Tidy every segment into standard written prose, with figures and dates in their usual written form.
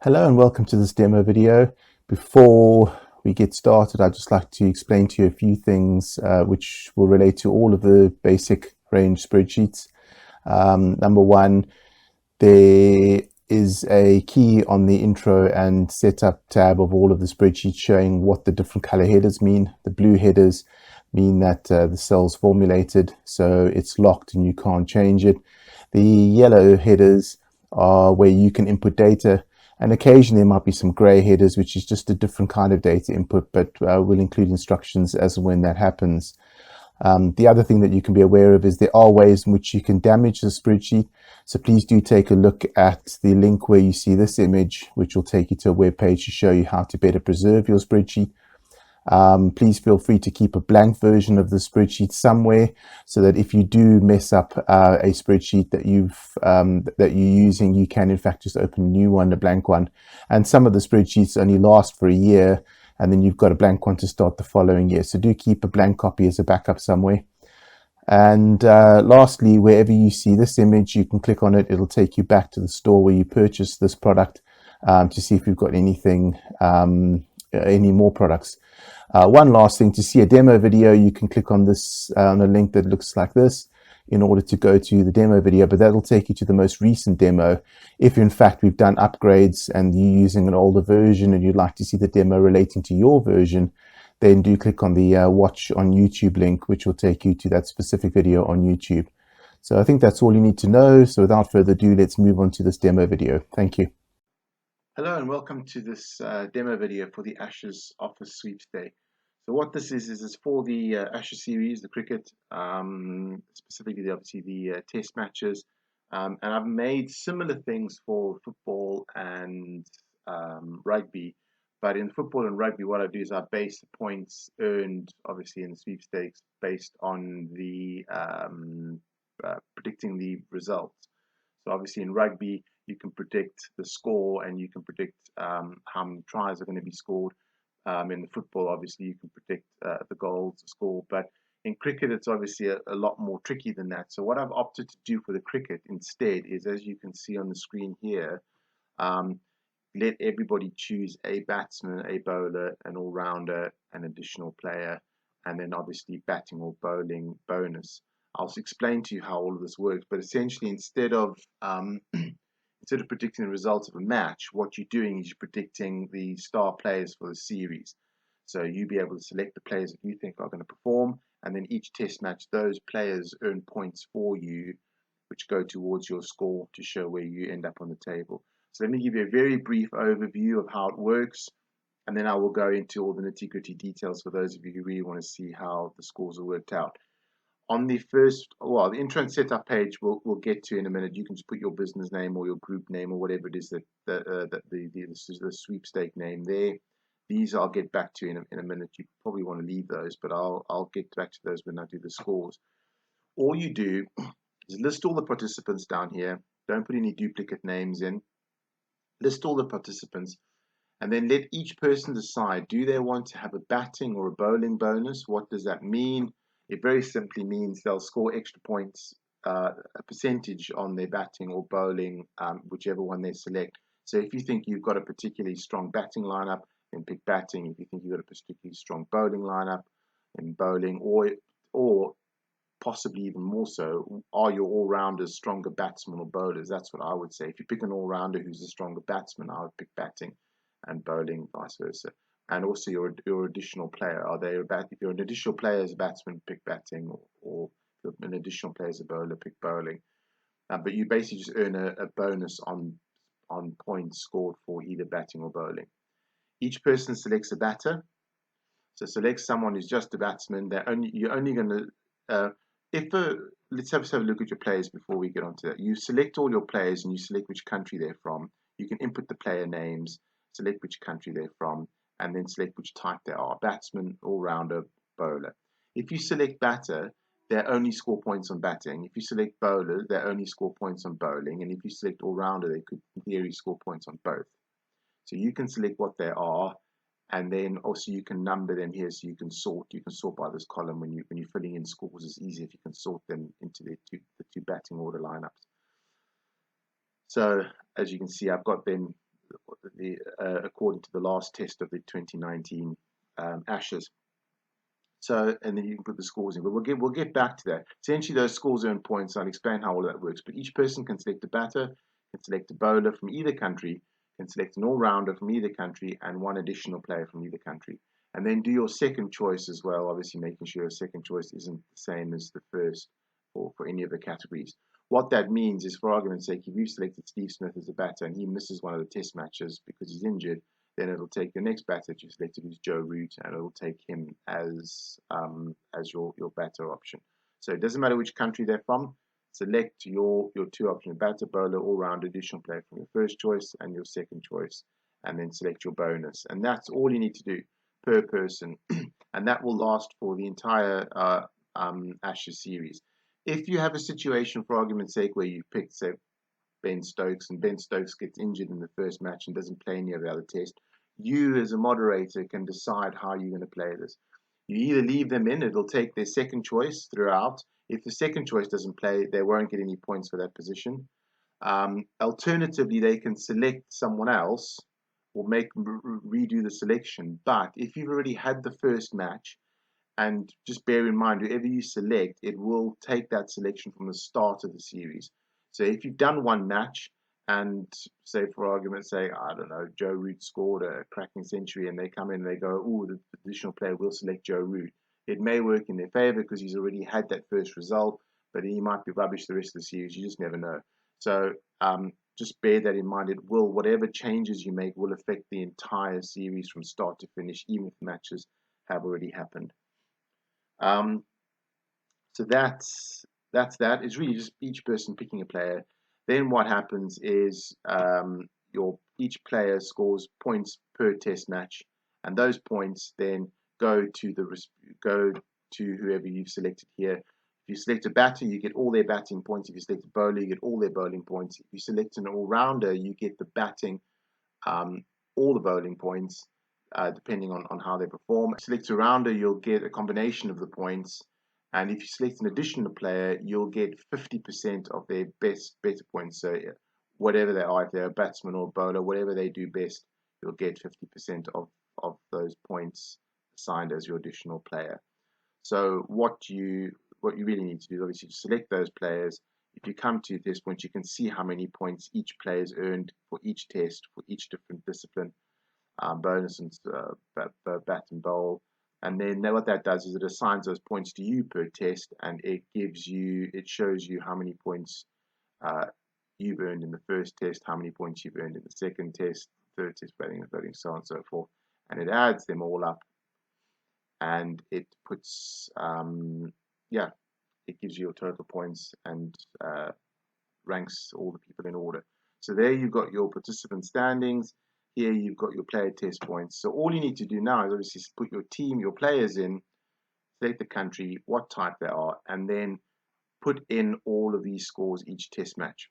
Hello and welcome to this demo video. Before we get started, I'd just like to explain to you a few things which will relate to all of the basic range spreadsheets. Number one, there is a key on the intro and setup tab of all of the spreadsheets showing what the different color headers mean. The blue headers mean that the cell's formulated, so it's locked and you can't change it. The yellow headers are where you can input data, and occasionally there might be some gray headers, which is just a different kind of data input, but we'll include instructions as and when that happens. The other thing that you can be aware of is there are ways in which you can damage the spreadsheet. So please do take a look at the link where you see this image, which will take you to a web page to show you how to better preserve your spreadsheet. Please feel free to keep a blank version of the spreadsheet somewhere, so that if you do mess up a spreadsheet that you're using, you can in fact just open a new one, a blank one. And some of the spreadsheets only last for a year, and then you've got a blank one to start the following year. So do keep a blank copy as a backup somewhere. And lastly, wherever you see this image, you can click on it. It'll take you back to the store where you purchased this product to see if you've got anything, any more products. One last thing, to see a demo video, you can click on this on a link that looks like this in order to go to the demo video, but that'll take you to the most recent demo. If in fact we've done upgrades and you're using an older version and you'd like to see the demo relating to your version, then do click on the watch on YouTube link, which will take you to that specific video on YouTube. So I think that's all you need to know. So without further ado, let's move on to this demo video. Thank you. Hello and welcome to this demo video for the Ashes Office Sweepstakes. So what this is for the Ashes series, the cricket, specifically obviously the test matches, and I've made similar things for football and rugby. But in football and rugby, what I do is I base the points earned, obviously in the sweepstakes, based on the predicting the results. So obviously in rugby, you can predict the score and you can predict how many tries are going to be scored. In the football, obviously, you can predict the goals, the score. But in cricket, it's obviously a lot more tricky than that. So what I've opted to do for the cricket instead is, as you can see on the screen here, let everybody choose a batsman, a bowler, an all-rounder, an additional player, and then obviously batting or bowling bonus. I'll explain to you how all of this works, but essentially instead of predicting the results of a match, what you're doing is you're predicting the star players for the series. So you'll be able to select the players that you think are going to perform, and then each test match, those players earn points for you, which go towards your score to show where you end up on the table. So let me give you a very brief overview of how it works, and then I will go into all the nitty-gritty details for those of you who really want to see how the scores are worked out. On the the intro and setup page we'll get to in a minute. You can just put your business name or your group name or whatever it is that the sweepstake name there. These I'll get back to in a minute. You probably want to leave those, but I'll get back to those when I do the scores. All you do is list all the participants down here. Don't put any duplicate names in. List all the participants, and then let each person decide, do they want to have a batting or a bowling bonus? What does that mean? It very simply means they'll score extra points, a percentage on their batting or bowling, whichever one they select. So if you think you've got a particularly strong batting lineup, then pick batting. If you think you've got a particularly strong bowling lineup, then bowling, or possibly even more so, are your all-rounders stronger batsmen or bowlers? That's what I would say. If you pick an all-rounder who's a stronger batsman, I would pick batting, and bowling, vice versa. And also your additional player. If you're an additional player as a batsman, pick batting, or if you're an additional player as a bowler, pick bowling. But you basically just earn a bonus on points scored for either batting or bowling. Each person selects a batter. So select someone who's just a batsman. You're only going to let's have a look at your players before we get onto that. You select all your players and you select which country they're from. You can input the player names, select which country they're from, and then select which type they are: batsman, all-rounder, bowler. If you select batter, they only score points on batting. If you select bowler, they only score points on bowling. And if you select all-rounder, they could in theory score points on both. So you can select what they are, and then also you can number them here, so you can sort by this column. When you're filling in scores, it's easier if you can sort them into the two batting order lineups. So as you can see, I've got them according to the last test of the 2019 Ashes. So, and then you can put the scores in. But we'll get back to that. Essentially, those scores earn points. I'll explain how all that works. But each person can select a batter, can select a bowler from either country, can select an all-rounder from either country, and one additional player from either country. And then do your second choice as well, obviously making sure your second choice isn't the same as the first for any of the categories. What that means is, for argument's sake, if you've selected Steve Smith as a batter and he misses one of the test matches because he's injured, then it'll take the next batter that you selected, who's Joe Root, and it'll take him as your batter option. So it doesn't matter which country they're from. Select your two options: batter, bowler, all-round, additional player from your first choice and your second choice, and then select your bonus. And that's all you need to do per person, and that will last for the entire Ashes series. If you have a situation, for argument's sake, where you picked, say, Ben Stokes, and Ben Stokes gets injured in the first match and doesn't play any of the other tests, you as a moderator can decide how you're going to play this. You either leave them in, it'll take their second choice throughout. If the second choice doesn't play, they won't get any points for that position. Alternatively, they can select someone else or redo the selection. But if you've already had the first match, and just bear in mind, whoever you select, it will take that selection from the start of the series. So if you've done one match and, say, for argument's sake, I don't know, Joe Root scored a cracking century and they come in and they go, oh, the additional player will select Joe Root. It may work in their favor because he's already had that first result, but he might be rubbish the rest of the series. You just never know. So just bear that in mind. It will, whatever changes you make will affect the entire series from start to finish, even if matches have already happened. So that's that. It's really just each person picking a player. Then what happens is each player scores points per test match, and those points then go to whoever you've selected here. If you select a batter, you get all their batting points. If you select a bowler, you get all their bowling points. If you select an all-rounder, you get the batting, all the bowling points, depending on how they perform. If you select a rounder, you'll get a combination of the points. And if you select an additional player, you'll get 50% of their better points. So whatever they are, if they're a batsman or a bowler, whatever they do best, you'll get 50% of those points assigned as your additional player. So what you really need to do is obviously select those players. If you come to this point, you can see how many points each player has earned for each test, for each different discipline, bonus and bat and bowl. And then what that does is it assigns those points to you per test, and it shows you how many points you've earned in the first test, how many points you've earned in the second test, third test, batting and bowling, so on and so forth. And it adds them all up, and it puts, it gives you your total points and ranks all the people in order. So there you've got your participant standings. Here you've got your player test points. So all you need to do now is obviously put your team, your players in, select the country, what type they are, and then put in all of these scores each test match.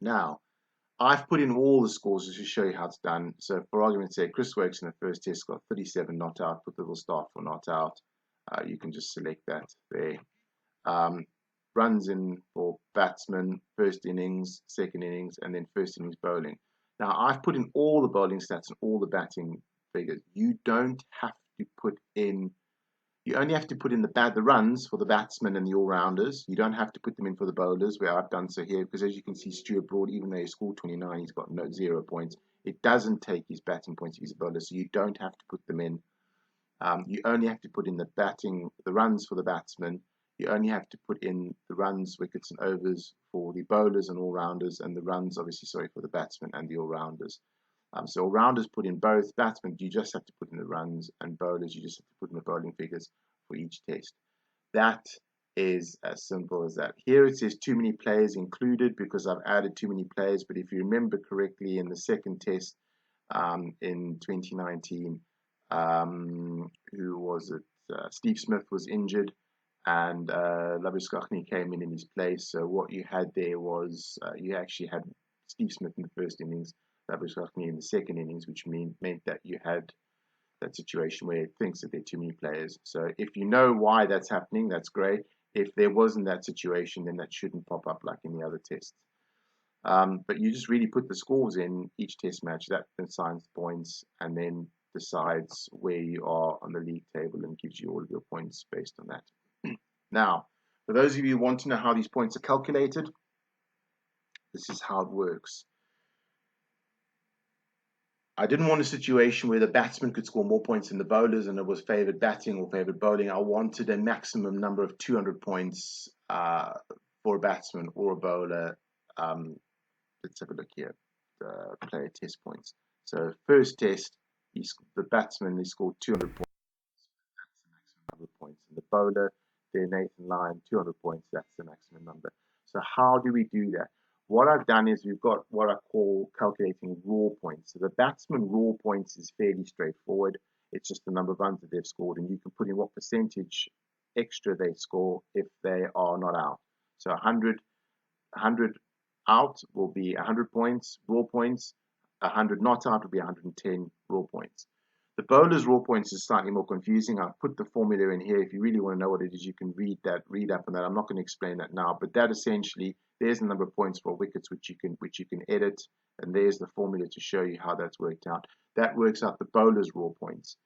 Now, I've put in all the scores just to show you how it's done. So for argument's sake, Chris Wokes in the first test got 37 not out, put the little star for not out. You can just select that there. Runs in for batsmen, first innings, second innings, and then first innings bowling. Now, I've put in all the bowling stats and all the batting figures. You don't have to put in, you only have to put in the runs for the batsmen and the all-rounders. You don't have to put them in for the bowlers, where I've done so here, because as you can see, Stuart Broad, even though he scored 29, he's got 0 points. It doesn't take his batting points if he's a bowler, so you don't have to put them in. You only have to put in the runs for the batsmen. You only have to put in the runs, wickets, and overs for the bowlers and all-rounders, and the runs, for the batsmen and the all-rounders. So all-rounders put in both, batsmen, you just have to put in the runs, and bowlers, you just have to put in the bowling figures for each test. That is as simple as that. Here it says too many players included because I've added too many players, but if you remember correctly, in the second test in 2019, who was it? Steve Smith was injured, and Labuschagne came in his place. So what you had there was you actually had Steve Smith in the first innings, Labuschagne in the second innings, which meant that you had that situation where it thinks that there are too many players. So if you know why that's happening, that's great. If there wasn't that situation, then that shouldn't pop up like in the other tests. But you just really put the scores in each test match. That assigns points and then decides where you are on the league table and gives you all of your points based on that. Now, for those of you who want to know how these points are calculated, this is how it works. I didn't want a situation where the batsman could score more points than the bowlers and it was favoured batting or favoured bowling. I wanted a maximum number of 200 points for a batsman or a bowler. Let's have a look here. The player test points. So first test, the batsman scored 200 points. That's the maximum number of points. And the bowler, there Nathan Lyon, 200 points. That's the maximum number. So how do we do that? What I've done is we've got what I call calculating raw points. So the batsman raw points is fairly straightforward. It's just the number of runs that they've scored, and you can put in what percentage extra they score if they are not out. So 100 out will be 100 points, raw points. 100 not out will be 110 raw points. The bowler's raw points is slightly more confusing. I've put the formula in here. If you really want to know what it is, you can read up on that. I'm not going to explain that now, but that essentially, there's the number of points for wickets which you can edit, and there's the formula to show you how that's worked out. That works out the bowler's raw points.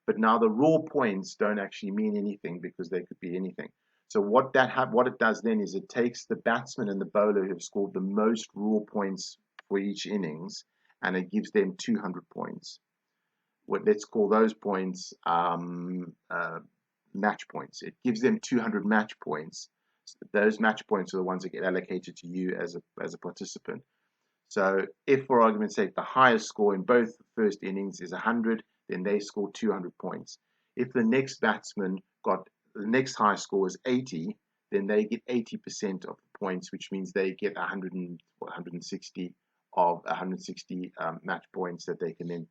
But now the raw points don't actually mean anything because they could be anything. So what it does then is it takes the batsman and the bowler who have scored the most raw points for each innings, and it gives them 200 points. Let's call those points match points. It gives them 200 match points. Those match points are the ones that get allocated to you as a participant. So if, for argument's sake, the highest score in both first innings is 100, then they score 200 points. If the next batsman got the next highest score is 80, then they get 80% of the points, which means they get 160 of 160 match points that they can then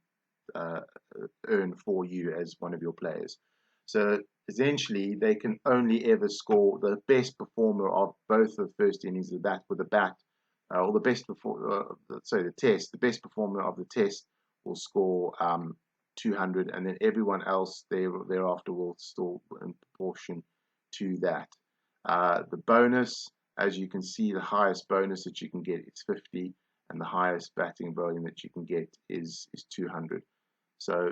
earn for you as one of your players. So essentially, they can only ever score the best performer of both the first innings of the bat, or the best before, the test. The best performer of the test will score 200, and then everyone else thereafter will still in proportion to that. The bonus, as you can see, the highest bonus that you can get is 50, and the highest batting and bowling that you can get is 200. So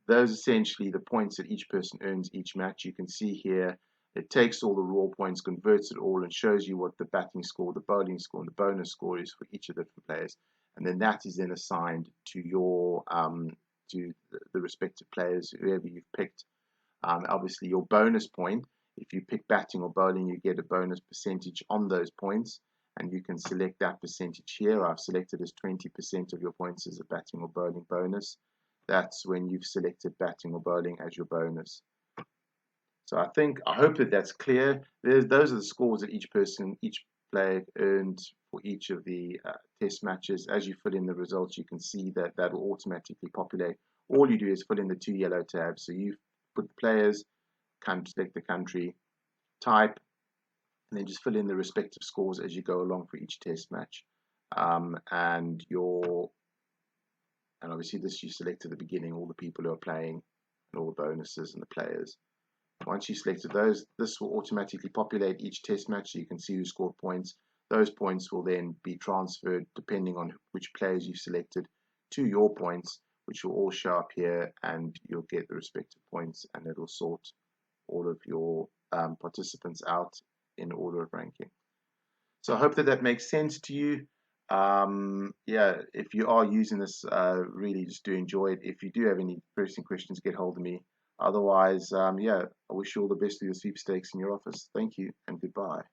those are essentially the points that each person earns each match. You can see here it takes all the raw points, converts it all, and shows you what the batting score, the bowling score, and the bonus score is for each of the different players. And then that is then assigned to your to the respective players, whoever you've picked. Obviously, your bonus point, if you pick batting or bowling, you get a bonus percentage on those points, and you can select that percentage here. I've selected as 20% of your points as a batting or bowling bonus. That's when you've selected batting or bowling as your bonus. So I hope that that's clear. Those are the scores that each player earned for each of the test matches. As you fill in the results, you can see that will automatically populate. All you do is fill in the 2 yellow tabs. So you put the players, select the country, type, and then just fill in the respective scores as you go along for each test match. And obviously this you select at the beginning, all the people who are playing and all the bonuses and the players. Once you selected those, this will automatically populate each test match so you can see who scored points. Those points will then be transferred, depending on which players you selected, to your points, which will all show up here, and you'll get the respective points, and it'll sort all of your participants out in order of ranking. So I hope that makes sense to you. Yeah, if you are using this, really just do enjoy it. If you do have any pressing questions, get hold of me. Otherwise, yeah, I wish you all the best with your sweepstakes in your office. Thank you and goodbye.